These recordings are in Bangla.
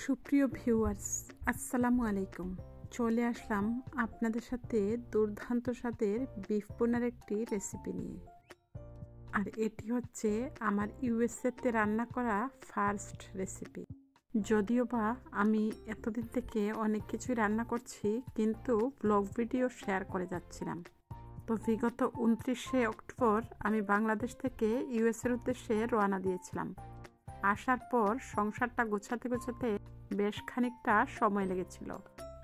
সুপ্রিয় ভিউয়ার্স, আসসালামু আলাইকুম। চলে আসলাম আপনাদের সাথে দুর্দান্ত স্বাদের বিফ বোনার একটি রেসিপি নিয়ে। আর এটি হচ্ছে আমার ইউএসএতে রান্না করা ফার্স্ট রেসিপি। যদিও বা আমি এতদিন থেকে অনেক কিছুই রান্না করছি, কিন্তু ব্লগ ভিডিও শেয়ার করে যাচ্ছিলাম। তো বিগত 29শে অক্টোবর আমি বাংলাদেশ থেকে ইউএসএর উদ্দেশ্যে রওনা দিয়েছিলাম। আসার পর সংসারটা গোছাতে গোছাতে বেশ খানিকটা সময় লেগেছিল,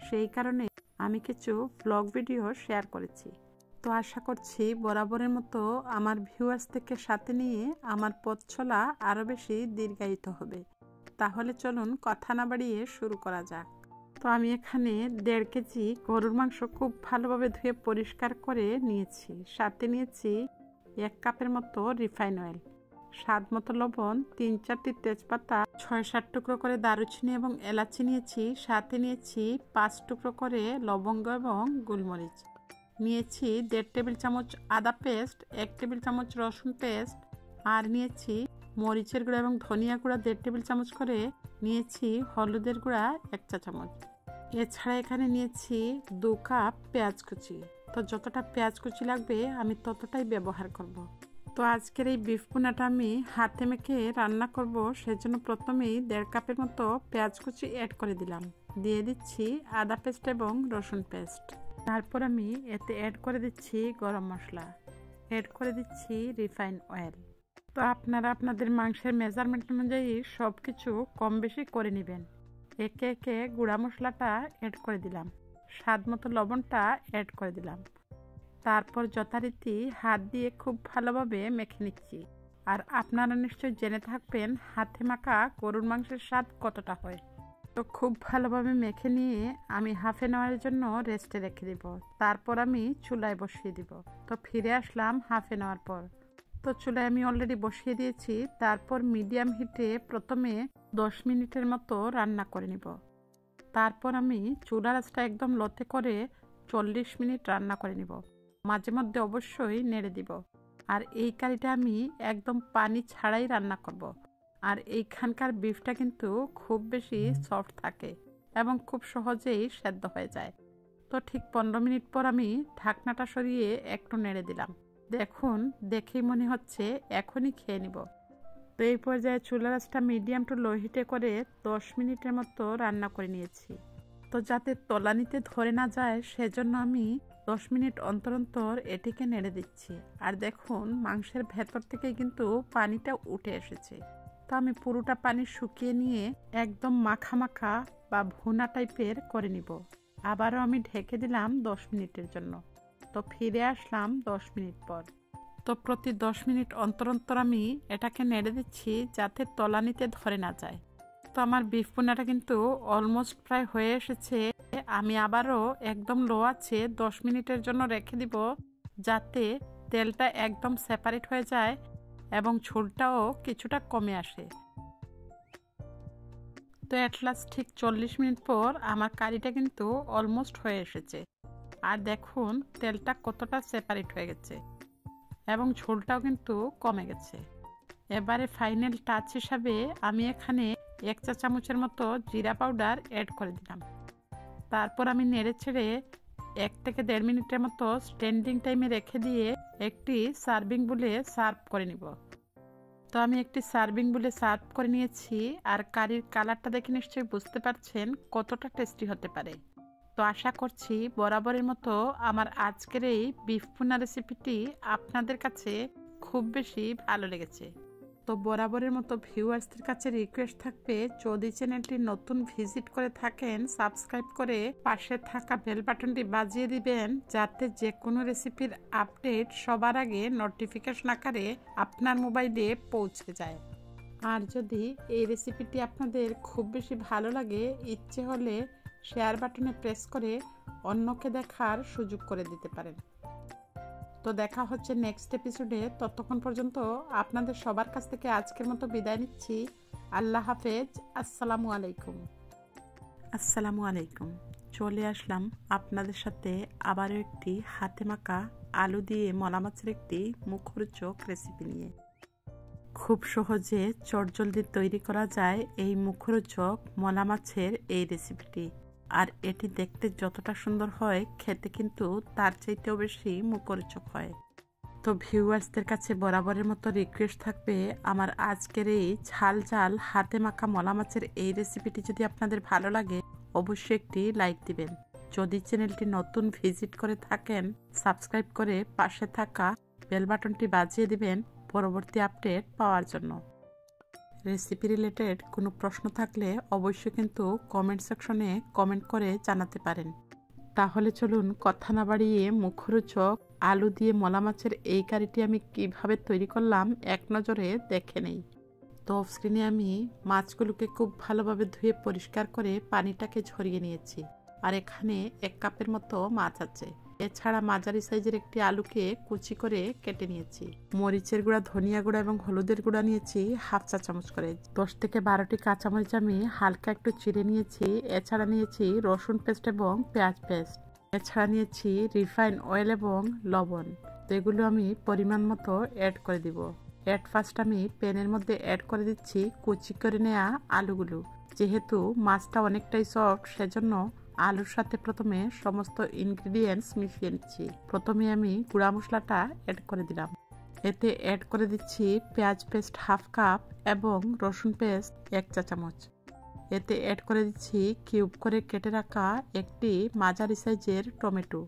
সেই কারণে আমি কিছু ব্লগ ভিডিও শেয়ার করেছি। তো আশা করছি বরাবরের মতো আমার ভিউয়ার্স থেকে সাথে নিয়ে আমার পথ চলা আরও বেশি দীর্ঘায়িত হবে। তাহলে চলুন কথা না বাড়িয়ে শুরু করা যাক। তো আমি এখানে 1.5 কেজি গরুর মাংস খুব ভালোভাবে ধুয়ে পরিষ্কার করে নিয়েছি। সাথে নিয়েছি 1 কাপের মতো রিফাইন অয়েল, স্বাদ মতো লবণ, 3-4টি তেজপাতা, 6-7 টুকরো করে দারুচিনি এবং এলাচি নিয়েছি। সাথে নিয়েছি 5 টুকরো করে লবঙ্গ এবং গোলমরিচ। নিয়েছি 1.5 টেবিল চামচ আদা পেস্ট, 1 টেবিল চামচ রসুন পেস্ট, আর নিয়েছি মরিচের গুঁড়া এবং ধনিয়া গুঁড়া 1.5 টেবিল চামচ করে। নিয়েছি হলুদের গুঁড়া 1 চা চামচ। এছাড়া এখানে নিয়েছি 2 কাপ পেঁয়াজ কুচি। তো যতটা পেঁয়াজ কুচি লাগবে আমি ততটাই ব্যবহার করব। তো আজকের এই বিফ বোনাটা আমি হাতে মেখে রান্না করব, সেজন্য প্রথমেই 1.5 কাপের মতো পেঁয়াজ কুচি অ্যাড করে দিলাম। দিয়ে দিচ্ছি আদা পেস্ট এবং রসুন পেস্ট। তারপর আমি এতে অ্যাড করে দিচ্ছি গরম মশলা, অ্যাড করে দিচ্ছি রিফাইন অয়েল। তো আপনারা আপনাদের মাংসের মেজারমেন্ট অনুযায়ী সব কিছু কম বেশি করে নেবেন। একে একে গুঁড়া মশলাটা অ্যাড করে দিলাম, স্বাদ মতো লবণটা অ্যাড করে দিলাম। তারপর যথারীতি হাত দিয়ে খুব ভালোভাবে মেখে নিচ্ছি। আর আপনারা নিশ্চয়ই জেনে থাকবেন হাতে মাখা গরুর মাংসের স্বাদ কতটা হয়। তো খুব ভালোভাবে মেখে নিয়ে আমি হাফ অ্যান আওয়ারের জন্য রেস্টে রেখে দিব। তারপর আমি চুলায় বসিয়ে দিব। তো ফিরে আসলাম হাফ অ্যান আওয়ার পর। তো চুলায় আমি অলরেডি বসিয়ে দিয়েছি। তারপর মিডিয়াম হিটে প্রথমে 10 মিনিটের মতো রান্না করে নিব। তারপর আমি চুলার আঁচটা একদম লোতে করে 40 মিনিট রান্না করে নিব। মাঝে মধ্যে অবশ্যই নেড়ে দিব। আর এই কারিটা আমি একদম পানি ছাড়াই রান্না করব। আর এইখানকার বিফটা কিন্তু খুব বেশি সফট থাকে এবং খুব সহজেই সেদ্ধ হয়ে যায়। তো ঠিক 15 মিনিট পর আমি ঢাকনাটা সরিয়ে একটু নেড়ে দিলাম। দেখুন, দেখেই মনে হচ্ছে এখনই খেয়ে নিব। তো এই পর্যায়ে চুলার আঁচটা মিডিয়াম টু লো হিটে করে 10 মিনিটের মতো রান্না করে নিয়েছি। তো যাতে তলানিতে ধরে না যায় সেজন্য আমি 10 মিনিট অন্তর অন্তর এটিকে নেড়ে দিচ্ছি। আর দেখুন, মাংসের ভেতর থেকেই কিন্তু পানিটা উঠে এসেছে। তো আমি পুরোটা পানি শুকিয়ে নিয়ে একদম মাখা মাখা বা ভুনা টাইপের করে নিব। আবারও আমি ঢেকে দিলাম 10 মিনিটের জন্য। তো ফিরে আসলাম 10 মিনিট পর। তো প্রতি 10 মিনিট অন্তর অন্তর আমি এটাকে নেড়ে দিচ্ছি যাতে তলানিতে ধরে না যায়। তো আমার বিফ বোনাটা কিন্তু অলমোস্ট প্রায় হয়ে এসেছে। আমি আবারও একদম লো আছে 10 মিনিটের জন্য রেখে দিব, যাতে তেলটা একদম সেপারেট হয়ে যায় এবং ঝোলটাও কিছুটা কমে আসে। তো অ্যাট লাস্ট ঠিক 40 মিনিট পর আমার কারিটা কিন্তু অলমোস্ট হয়ে এসেছে। আর দেখুন তেলটা কতটা সেপারেট হয়ে গেছে এবং ঝোলটাও কিন্তু কমে গেছে। এবারে ফাইনাল টাচ হিসাবে আমি এখানে 1 চা চামচের মতো জিরা পাউডার অ্যাড করে দিলাম। তারপর আমি নেড়ে ছেড়ে 1 থেকে 1.5 মিনিটের মতো স্ট্যান্ডিং টাইমে রেখে দিয়ে একটি সার্ভিং বলে সার্ভ করে নিব। তো আমি একটি সার্ভিং বলে সার্ভ করে নিয়েছি। আর কারির কালারটা দেখে নিশ্চয়ই বুঝতে পারছেন কতটা টেস্টি হতে পারে। তো আশা করছি বরাবরের মতো আমার আজকের এই বিফ বোনা রেসিপিটি আপনাদের কাছে খুব বেশি ভালো লেগেছে। তো বরাবরের মতো ভিউয়ার্সদের কাছে রিকোয়েস্ট থাকবে, যদি চ্যানেলটি নতুন ভিজিট করে থাকেন সাবস্ক্রাইব করে পাশে থাকা বেল বাটনটি বাজিয়ে দিবেন, যাতে যে কোনো রেসিপির আপডেট সবার আগে নোটিফিকেশন আকারে আপনার মোবাইলে পৌঁছে যায়। আর যদি এই রেসিপিটি আপনাদের খুব বেশি ভালো লাগে, ইচ্ছে হলে শেয়ার বাটনে প্রেস করে অন্যকে দেখার সুযোগ করে দিতে পারেন। তো দেখা হচ্ছে নেক্সট এপিসোডে। ততক্ষণ পর্যন্ত আপনাদের সবার কাছ থেকে আজকের মতো বিদায় নিচ্ছি। আল্লাহ হাফেজ। আসসালামু আলাইকুম। আসসালামু আলাইকুম। চলে আসলাম আপনাদের সাথে আবারও একটি হাতে মাখা আলু দিয়ে মলা মাছের একটি মুখরোচক রেসিপি নিয়ে। খুব সহজে চটজলদি তৈরি করা যায় এই মুখরোচক মলা মাছের এই রেসিপিটি। আর এটি দেখতে যতটা সুন্দর হয়, খেতে কিন্তু তার চাইতেও বেশি মুখরোচক হয়। তো ভিউয়ার্সদের কাছে বরাবরের মতো রিকোয়েস্ট থাকবে, আমার আজকের এই ঝাল ঝাল হাতে মাখা মলা মাছের এই রেসিপিটি যদি আপনাদের ভালো লাগে, অবশ্যই একটি লাইক দিবেন। যদি চ্যানেলটি নতুন ভিজিট করে থাকেন, সাবস্ক্রাইব করে পাশে থাকা বেল বাটনটি বাজিয়ে দিবেন পরবর্তী আপডেট পাওয়ার জন্য। রেসিপি রিলেটেড কোনো প্রশ্ন থাকলে অবশ্যই কিন্তু কমেন্ট সেকশনে কমেন্ট করে জানাতে পারেন। তাহলে চলুন কথা না বাড়িয়ে মুখরোচক আলু দিয়ে মলা মাছের এই কারিটি আমি কিভাবে তৈরি করলাম এক নজরে দেখে নেই। তো অফ স্ক্রিনে আমি মাছগুলোকে খুব ভালোভাবে ধুয়ে পরিষ্কার করে পানিটাকে ঝরিয়ে নিয়েছি। আর এখানে 1 কাপের মতো মাছ আছে। এছাড়া মাঝারি সাইজের একটি আলুকে কুচি করে কেটে নিয়েছি। মরিচের গুঁড়া, ধনিয়া গুঁড়া এবং হলুদের গুঁড়া নিয়েছি 1/2 চা চামচ করে। 10 থেকে 12টি কাঁচামরিচ আমি হালকা একটু চিড়ে নিয়েছি। এছাড়া নিয়েছি রসুন পেস্ট এবং পেঁয়াজ পেস্ট। এছাড়া নিয়েছি রিফাইন অয়েল এবং লবণ। তো এগুলো আমি পরিমাণ মতো অ্যাড করে দিব। ফার্স্ট আমি প্যানের মধ্যে অ্যাড করে দিচ্ছি কুচি করে নেওয়া আলুগুলো। যেহেতু মাছটা অনেকটাই সফট, সেজন্য আলুর সাথে প্রথমে সমস্ত ইনগ্রিডিয়েন্টস মিশিয়ে নিচ্ছি। প্রথমে আমি গুঁড়া মশলাটা অ্যাড করে দিলাম। এতে অ্যাড করে দিচ্ছি পেঁয়াজ পেস্ট 1/2 কাপ এবং রসুন পেস্ট 1 চা চামচ। এতে অ্যাড করে দিচ্ছি কিউব করে কেটে রাখা একটি মাঝারি সাইজের টমেটো।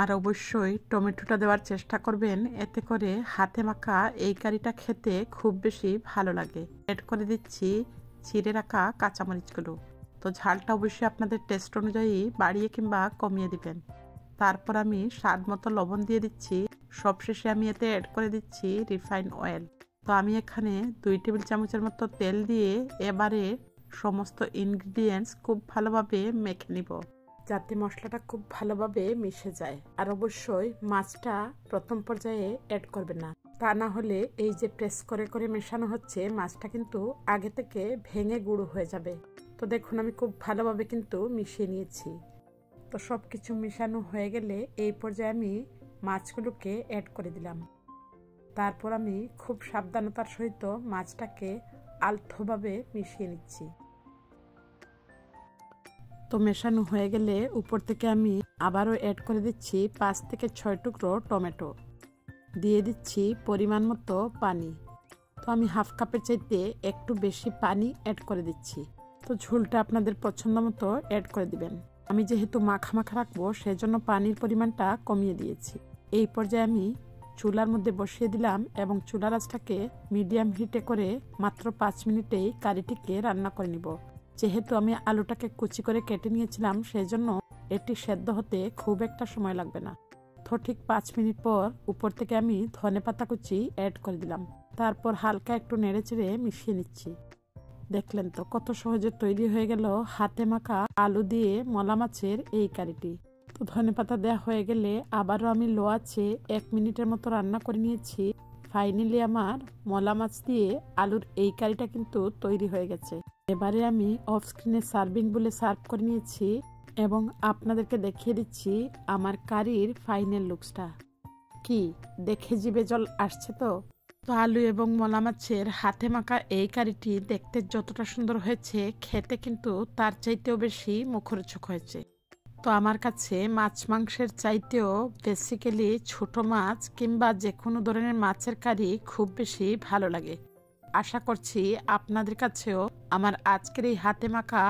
আর অবশ্যই টমেটোটা দেওয়ার চেষ্টা করবেন, এতে করে হাতে মাখা এই কারিটা খেতে খুব বেশি ভালো লাগে। অ্যাড করে দিচ্ছি চিড়ে রাখা কাঁচামরিচগুলো। তো ঝালটা অবশ্যই আপনাদের টেস্ট অনুযায়ী বাড়িয়ে কিংবা কমিয়ে দিবেন। তারপর আমি স্বাদ মতো লবণ দিয়ে দিচ্ছি। সবশেষে আমি এতে অ্যাড করে দিচ্ছি রিফাইন অয়েল। তো আমি এখানে 2 টেবিল চামচের মতো তেল দিয়ে এবারে সমস্ত ইনগ্রিডিয়েন্টস খুব ভালোভাবে মেখে নিব, যাতে মশলাটা খুব ভালোভাবে মিশে যায়। আর অবশ্যই মাছটা প্রথম পর্যায়ে অ্যাড করবেন না, তা না হলে এই যে প্রেস করে করে মেশানো হচ্ছে, মাছটা কিন্তু আগে থেকে ভেঙে গুঁড়ো হয়ে যাবে। তো দেখুন আমি খুব ভালোভাবে কিন্তু মিশিয়ে নিয়েছি। তো সব কিছু মিশানো হয়ে গেলে এই পর্যায়ে আমি মাছগুলোকে অ্যাড করে দিলাম। তারপর আমি খুব সাবধানতার সহিত মাছটাকে আলতোভাবে মিশিয়ে নিচ্ছি। তো মেশানো হয়ে গেলে উপর থেকে আমি আবারও অ্যাড করে দিচ্ছি 5 থেকে 6 টুকরো টমেটো। দিয়ে দিচ্ছি পরিমাণ মতো পানি। তো আমি 1/2 কাপের চাইতে একটু বেশি পানি অ্যাড করে দিচ্ছি। তো ঝোলটা আপনাদের পছন্দ মতো অ্যাড করে দিবেন। আমি যেহেতু মাখা মাখা রাখবো, সেজন্য পানির পরিমাণটা কমিয়ে দিয়েছি। এই পর্যায়ে আমি চুলার মধ্যে বসিয়ে দিলাম এবং চুলার আঁচটাকে মিডিয়াম হিটে করে মাত্র 5 মিনিটেই কারিটিকে রান্না করে নিব। যেহেতু আমি আলুটাকে কুচি করে কেটে নিয়েছিলাম, সেজন্য এটি সেদ্ধ হতে খুব একটা সময় লাগবে না। তো ঠিক 5 মিনিট পর উপর থেকে আমি ধনেপাতা কুচি অ্যাড করে দিলাম। তারপর হালকা একটু নেড়েচেড়ে মিশিয়ে নিচ্ছি। দেখলেন তো কত সহজে তৈরি হয়ে গেল হাতে মাখা আলু দিয়ে মলা মাছের এই কারিটি। তো ধনেপাতা দেওয়া হয়ে গেলে আবারও আমি লো আঁচে 1 মিনিটের মতো রান্না করে নিয়েছি। ফাইনালি আমার মলা মাছ দিয়ে আলুর এই কারিটা কিন্তু তৈরি হয়ে গেছে। এবারে আমি অফ স্ক্রিনে সার্ভিং বলে সার্ভ করে নিয়েছি এবং আপনাদেরকে দেখিয়ে দিচ্ছি আমার কারির ফাইনাল লুকসটা। কি দেখে জিভে জল আসছে? তো আলু এবং মলা মাছের হাতে মাখা এই কারিটি দেখতে যতটা সুন্দর হয়েছে, খেতে কিন্তু তার চাইতেও বেশি মুখরোচক হয়েছে। তো আমার কাছে মাছ মাংসের চাইতেও বেসিক্যালি ছোট মাছ কিংবা যে কোনো ধরনের মাছের কারি খুব বেশি ভালো লাগে। আশা করছি আপনাদের কাছেও আমার আজকের এই হাতে মাখা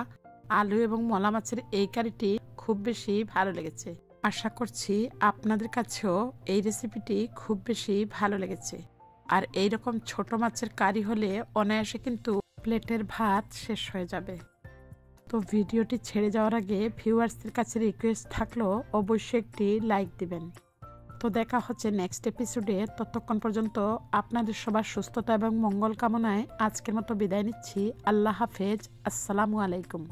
আলু এবং মলা মাছের এই কারিটি খুব বেশি ভালো লেগেছে। আশা করছি আপনাদের কাছেও এই রেসিপিটি খুব বেশি ভালো লেগেছে। আর এইরকম ছোট মাছের কারি হলে অনায়াসে কিন্তু প্লেটের ভাত শেষ হয়ে যাবে। তো ভিডিওটি ছেড়ে যাওয়ার আগে ভিউয়ার্সদের কাছে রিকোয়েস্ট থাকলো অবশ্যই একটি লাইক দিবেন। তো দেখা হচ্ছে নেক্সট এপিসোডে। ততক্ষণ পর্যন্ত আপনাদের সবার সুস্থতা এবং মঙ্গল কামনায় আজকের মতো বিদায় নিচ্ছি। আল্লাহ হাফেজ। আসসালামু আলাইকুম।